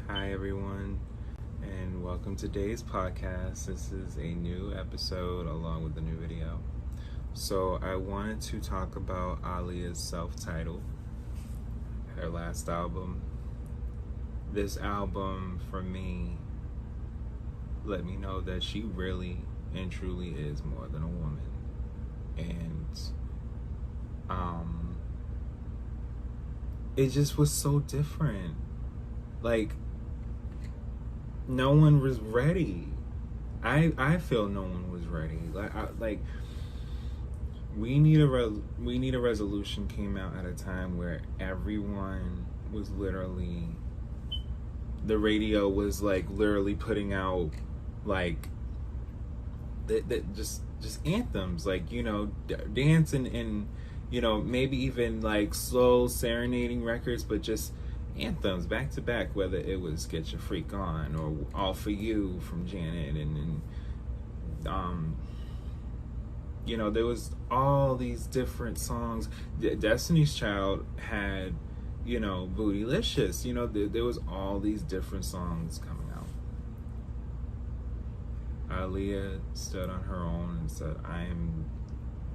Hi, everyone, and welcome to today's podcast. This is a new episode along with a new video. So, I wanted to talk about Aaliyah's self-titled, her last album. This album, for me, let me know that she really and truly is more than a woman. And, it just was so different. Like, no one was ready. I feel no one was ready. We need a resolution came out at a time where everyone was literally, the radio was like literally putting out like that just anthems, like, you know, dancing and you know, maybe even like slow serenading records, but just anthems back to back, whether it was Get Your Freak On or All For You from Janet and you know, there was all these different songs. Destiny's Child had, you know, Bootylicious, you know, there was all these different songs coming out. Aaliyah stood on her own and said, I am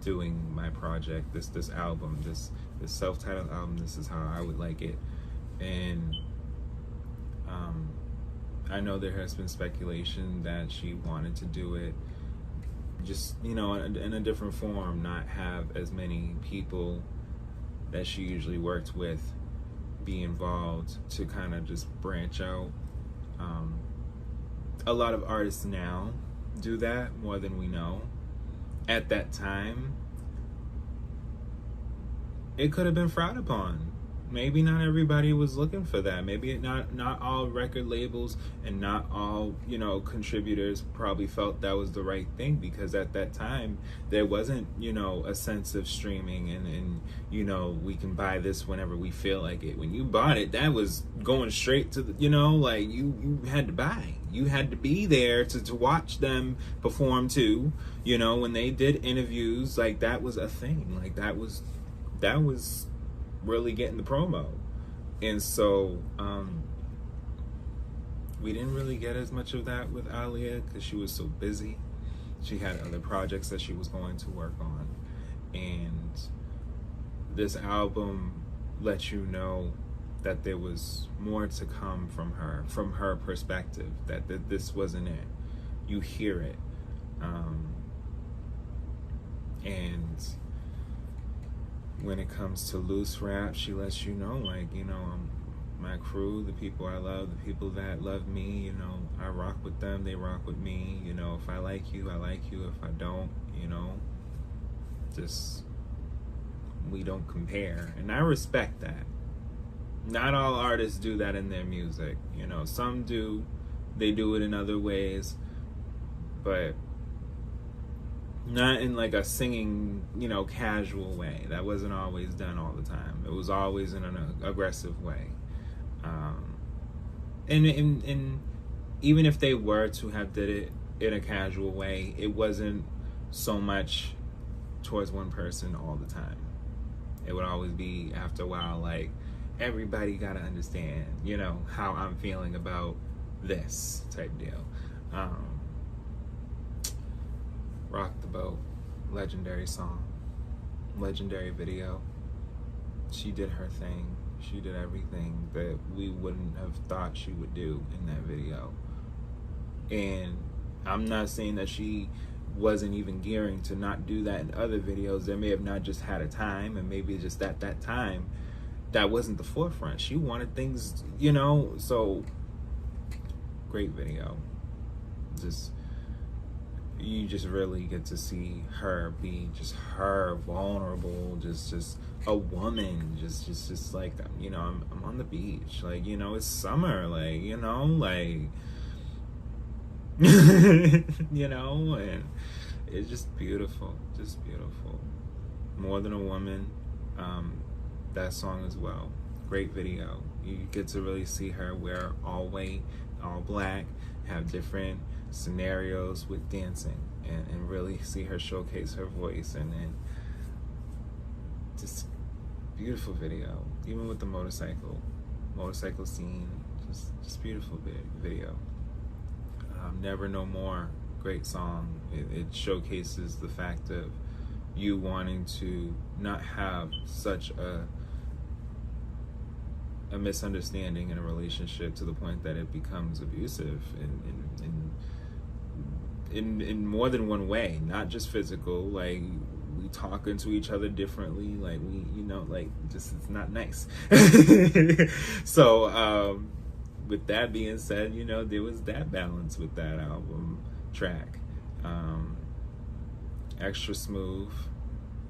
doing my project, this album, this self-titled album, this is how I would like it. And I know there has been speculation that she wanted to do it just, you know, in a different form, not have as many people that she usually worked with be involved, to kind of just branch out. A lot of artists now do that more than we know. At that time, it could have been frowned upon. Maybe not everybody was looking for that. Maybe not all record labels and not all, you know, contributors probably felt that was the right thing, because at that time there wasn't, you know, a sense of streaming and you know, we can buy this whenever we feel like it. When you bought it, that was going straight to the, you know, like you had to buy. You had to be there to watch them perform too. You know, when they did interviews, like that was a thing. Like that was really getting the promo. And so we didn't really get as much of that with Aaliyah because she was so busy. She had other projects that she was going to work on, and this album let you know that there was more to come from her perspective, that this wasn't it. You hear it. And when it comes to loose rap, she lets you know, like, you know, my crew, the people I love, the people that love me, you know, I rock with them, they rock with me. You know, if I like you, I like you. If I don't, you know, just, we don't compare. And I respect that. Not all artists do that in their music. You know, some do. They do it in other ways. But not in like a singing, you know, casual way. That wasn't always done all the time. It was always in an aggressive way. And even if they were to have did it in a casual way, it wasn't so much towards one person all the time. It would always be, after a while, like, everybody gotta understand, you know, how I'm feeling about this type deal. Rock the Boat, legendary song, legendary video. She did her thing. She did everything that we wouldn't have thought she would do in that video. And I'm not saying that she wasn't even gearing to not do that in other videos. They may have not just had a time, and maybe just at that time that wasn't the forefront. She wanted things, you know. So great video. You just really get to see her be just her, vulnerable, just a woman, just like, you know, I'm on the beach, like, you know, it's summer, like, you know, like you know, and it's just beautiful, More Than a Woman, that song as well, great video. You get to really see her wear all white, all black, have different scenarios with dancing, and really see her showcase her voice, and just beautiful video. Even with the motorcycle scene, just beautiful video. Never No More, great song. It showcases the fact of you wanting to not have such a misunderstanding in a relationship to the point that it becomes abusive in more than one way, not just physical, like we talking to each other differently, like we, like just, it's not nice. So with that being said, there was that balance with that album track. Extra Smooth,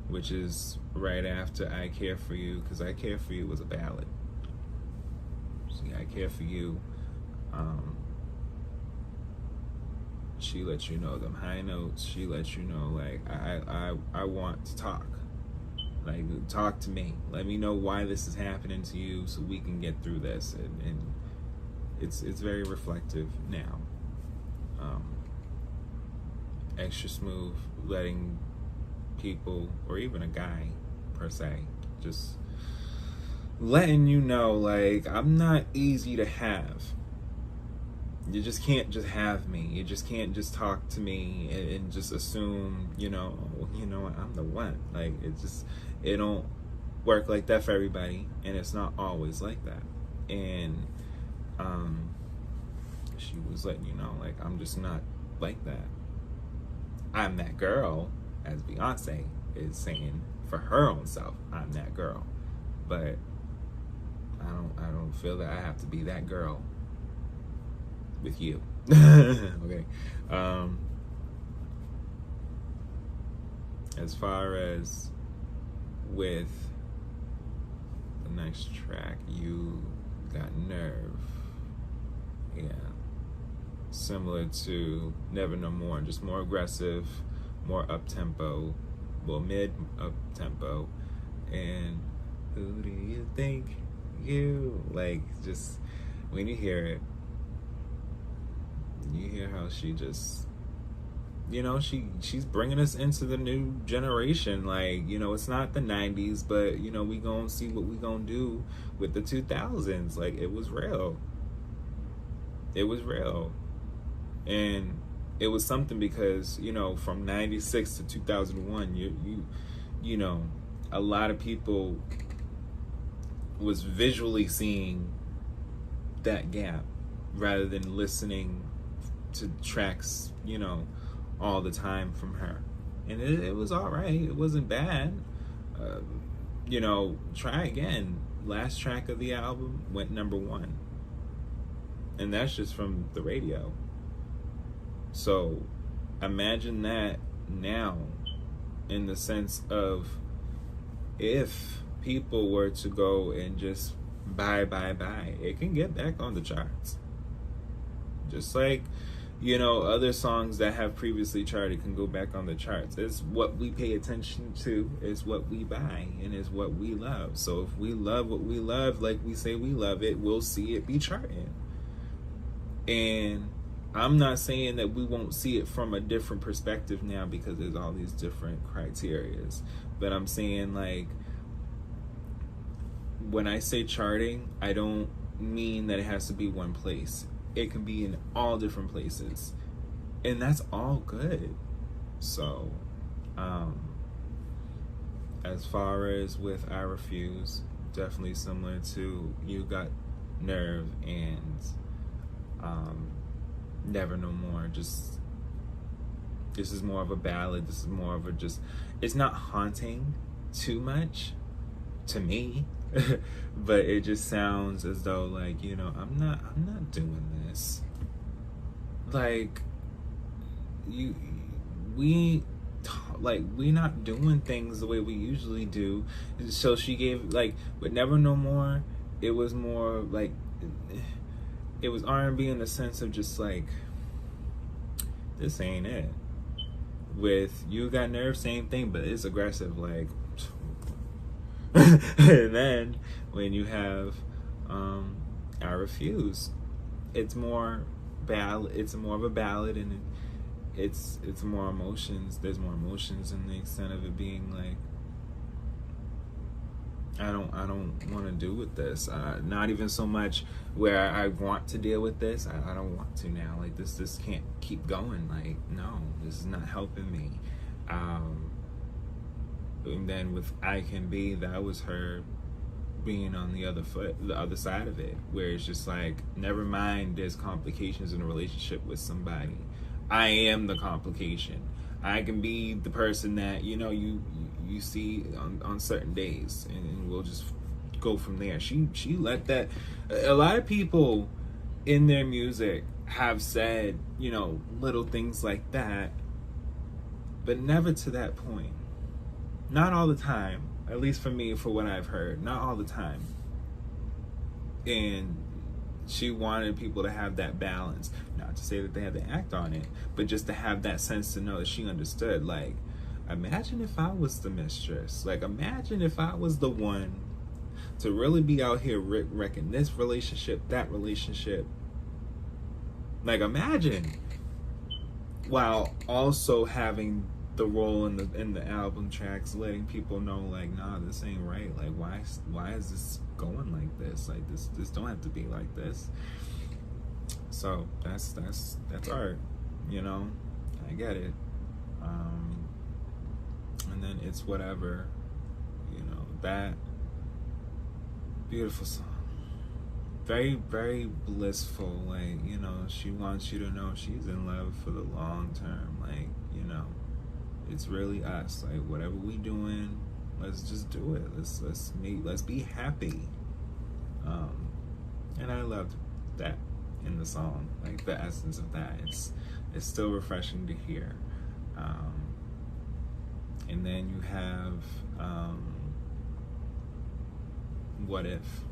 which is right after I Care For You, because I Care For You was a ballad. See, I Care For You, she lets you know them high notes. She lets you know, like, I want to talk. Like, talk to me. Let me know why this is happening to you so we can get through this. And it's very reflective now. Extra Smooth, letting people, or even a guy per se, just letting you know, like, I'm not easy to have. You just can't just have me. You just can't just talk to me and just assume, I'm the one. Like, it don't work like that for everybody, and it's not always like that. And she was letting you know, like, I'm just not like that. I'm that girl, as Beyonce is saying for her own self. I'm that girl, but I don't feel that I have to be that girl with you. Okay. As far as with the next track, You Got Nerve. Yeah. Similar to Never No More, just more aggressive, more up-tempo, well, mid-up-tempo. And who do you think you, like, just when you hear it, you hear how she just, she's bringing us into the new generation. Like, it's not the 90s, but, we gonna see what we gonna do with the 2000s. Like, it was real. It was real. And it was something because, from 96 to 2001, a lot of people was visually seeing that gap rather than listening to tracks, all the time from her. And it was all right. It wasn't bad. Try Again, last track of the album, went #1. And that's just from the radio. So imagine that now, in the sense of if people were to go and just buy, it can get back on the charts. Just like, other songs that have previously charted can go back on the charts. It's what we pay attention to, is what we buy, and is what we love. So if we love what we love, like we say we love it, we'll see it be charting. And I'm not saying that we won't see it from a different perspective now because there's all these different criterias. But I'm saying, like, when I say charting, I don't mean that it has to be one place. It can be in all different places. And that's all good. So, as far as with I Refuse, definitely similar to You Got Nerve and Never No More. Just, this is more of a ballad. This is more of a just, it's not haunting too much to me. But it just sounds as though, like, I'm not doing this. Like, we not doing things the way we usually do. So she gave, like, with Never No More, it was more like, it was R&B in the sense of just like, this ain't it. With You Got Nerve, same thing, but it's aggressive, like. And then when you have I Refuse, it's more ballad. It's more of a ballad, and it's more emotions. There's more emotions in the extent of it being like, I don't want to do with this. Not even so much where I want to deal with this. I don't want to now. Like this can't keep going. Like no, this is not helping me. And then with I Can Be, that was her being on the other side of it, where it's just like, never mind, there's complications in a relationship with somebody. I am the complication. I can be the person that you see on certain days, and we'll just go from there. She let that. A lot of people in their music have said little things like that, but never to that point. Not all the time, at least for me, for what I've heard, not all the time. And she wanted people to have that balance. Not to say that they had to act on it, but just to have that sense to know that she understood. Like, imagine if I was the mistress. Like, imagine if I was the one to really be out here wrecking this relationship, that relationship. Like, imagine. While also having the role in the album tracks, letting people know, like, nah, this ain't right. Like, why is this going like this? Like, this don't have to be like this. So that's art, I get it. And then It's Whatever, that beautiful song, very, very blissful. Like, she wants you to know she's in love for the long term. Like, it's really us. Like, whatever we doing, let's just do it. Let's be happy. And I loved that in the song, like the essence of that. It's still refreshing to hear. And then you have What If.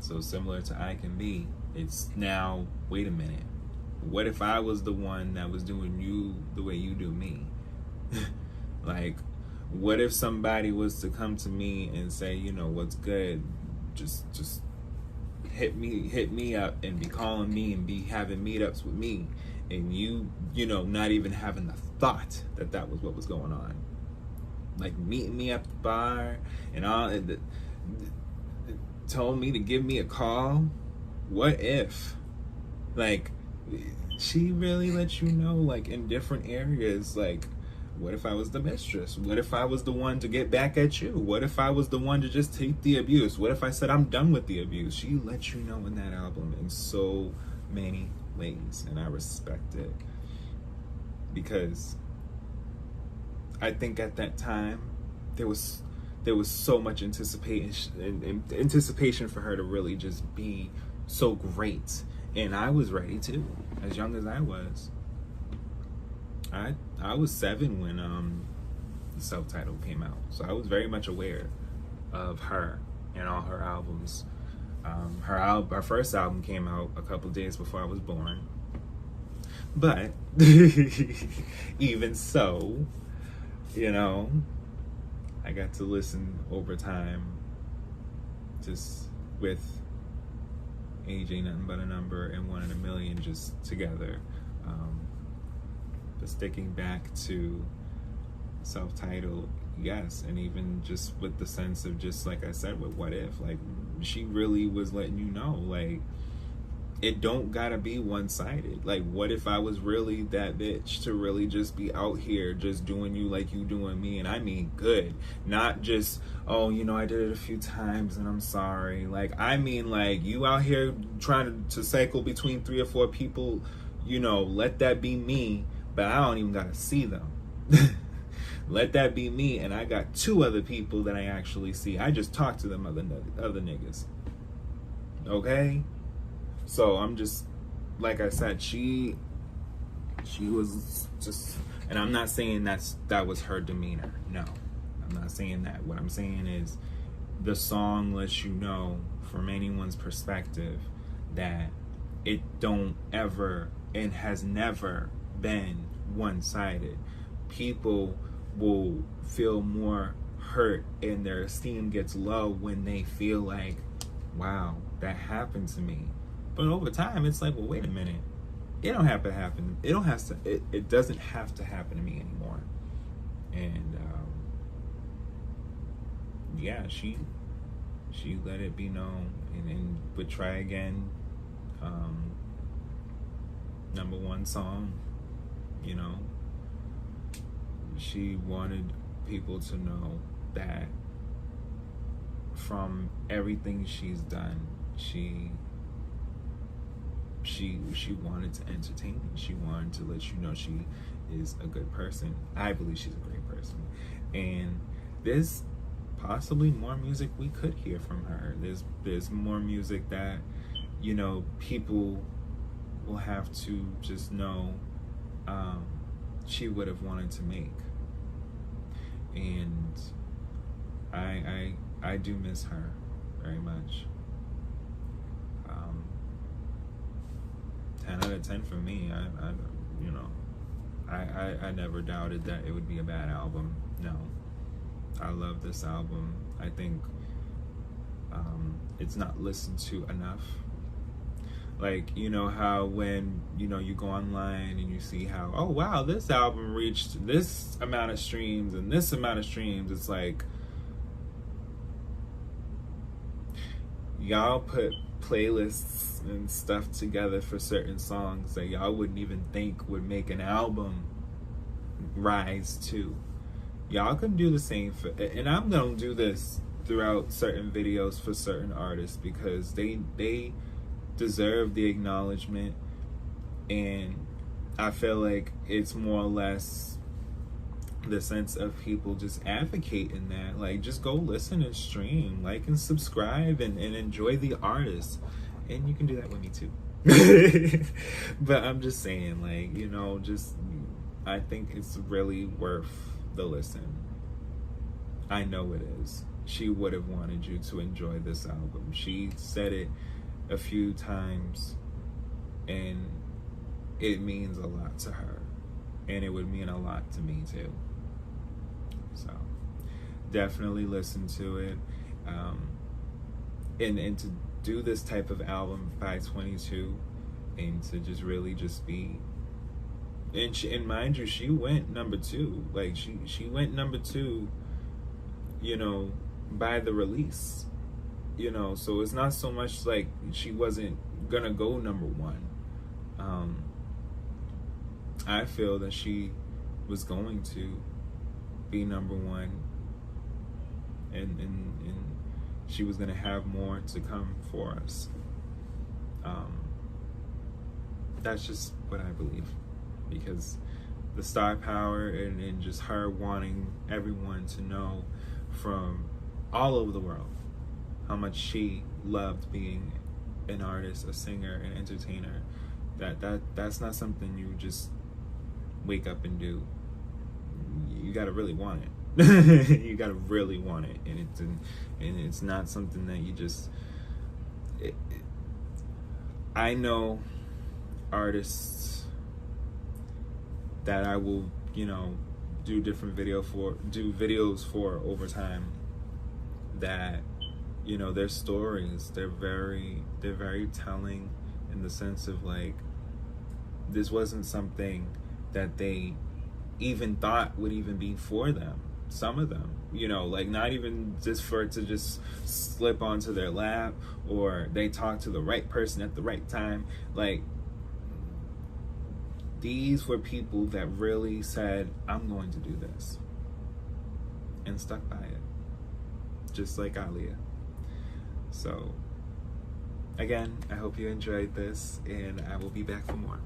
So similar to I Can Be, it's now, wait a minute, what if I was the one that was doing you the way you do me? Like, what if somebody was to come to me and say, what's good, just hit me up and be calling me and be having meetups with me, and you not even having the thought that was what was going on, like meeting me at the bar and all, and told me to give me a call. What if, like, she really let you know, like, in different areas, like, what if I was the mistress? What if I was the one to get back at you? What if I was the one to just take the abuse? What if I said I'm done with the abuse? She let you know in that album in so many ways, and I respect it, because I think at that time there was so much anticipation for her to really just be so great, and I was ready too, as young as I was. I was 7 when the self-titled came out, so I was very much aware of her and all her albums. Her first album came out a couple days before I was born, but even so, I got to listen over time, just with Age Ain't Nothing But a Number and One in a Million just together. But sticking back to self-titled, yes, and even just with the sense of, just like I said with What If, like, she really was letting you know, like, it don't gotta be one-sided. Like, what if I was really that bitch to really just be out here just doing you like you doing me, and I mean good, not just, oh, I did it a few times and I'm sorry. Like, I mean, like, you out here trying to cycle between 3 or 4 people, let that be me, but I don't even gotta see them. Let that be me, and I got 2 other people that I actually see. I just talk to them other niggas. Okay? So I'm just, like I said, she was just, and I'm not saying that was her demeanor. No, I'm not saying that. What I'm saying is, the song lets you know, from anyone's perspective, that it don't ever and has never been one-sided. People will feel more hurt and their esteem gets low when they feel like, wow, that happened to me. But over time, it's like, well, wait a minute. It don't have to happen. It doesn't have to happen to me anymore. And yeah, she She let it be known and would try again. #1 song, you know. She wanted people to know that from everything she's done, she wanted to entertain. She wanted to let you know she is a good person. I believe she's a great person. And there's possibly more music we could hear from her. There's more music that, you know, people will have to just know she would have wanted to make. And I do miss her very much. 10 out of 10 for me. I never doubted that it would be a bad album. No, I love this album. I think it's not listened to enough. Like, you know how when, you know, you go online and you see how, oh wow, this album reached this amount of streams and this amount of streams. It's like, y'all put playlists and stuff together for certain songs that y'all wouldn't even think would make an album rise to. Y'all can do the same for, and I'm gonna do this throughout certain videos for certain artists because they deserve the acknowledgement, and I feel like it's more or less the sense of people just advocating that, like, just go listen and stream, like, and subscribe and enjoy the artist. And you can do that with me too. But I'm just saying, like, you know, just, I think it's really worth the listen. I know it is. She would have wanted you to enjoy this album. She said it a few times, and it means a lot to her, and it would mean a lot to me too. So definitely listen to it, and to do this type of album by 22, and to just really just be, and mind you, she went #2. Like, she went #2, you know, by the release. You know, so it's not so much like she wasn't gonna go #1. I feel that she was going to be #1, and she was gonna have more to come for us. That's just what I believe, because the star power and just her wanting everyone to know from all over the world how much she loved being an artist, a singer, an entertainer. That's not something you just wake up and do. You gotta really want it. You gotta really want it, and it's not something that you just. I know artists that I will, you know, do videos for over time, that, you know, their stories, they're very telling, in the sense of, like, this wasn't something that they even thought would even be for them. Some of them, you know, like, not even just for it to just slip onto their lap, or they talk to the right person at the right time. Like, these were people that really said, I'm going to do this, and stuck by it, just like Aaliyah. So again, I hope you enjoyed this, and I will be back for more.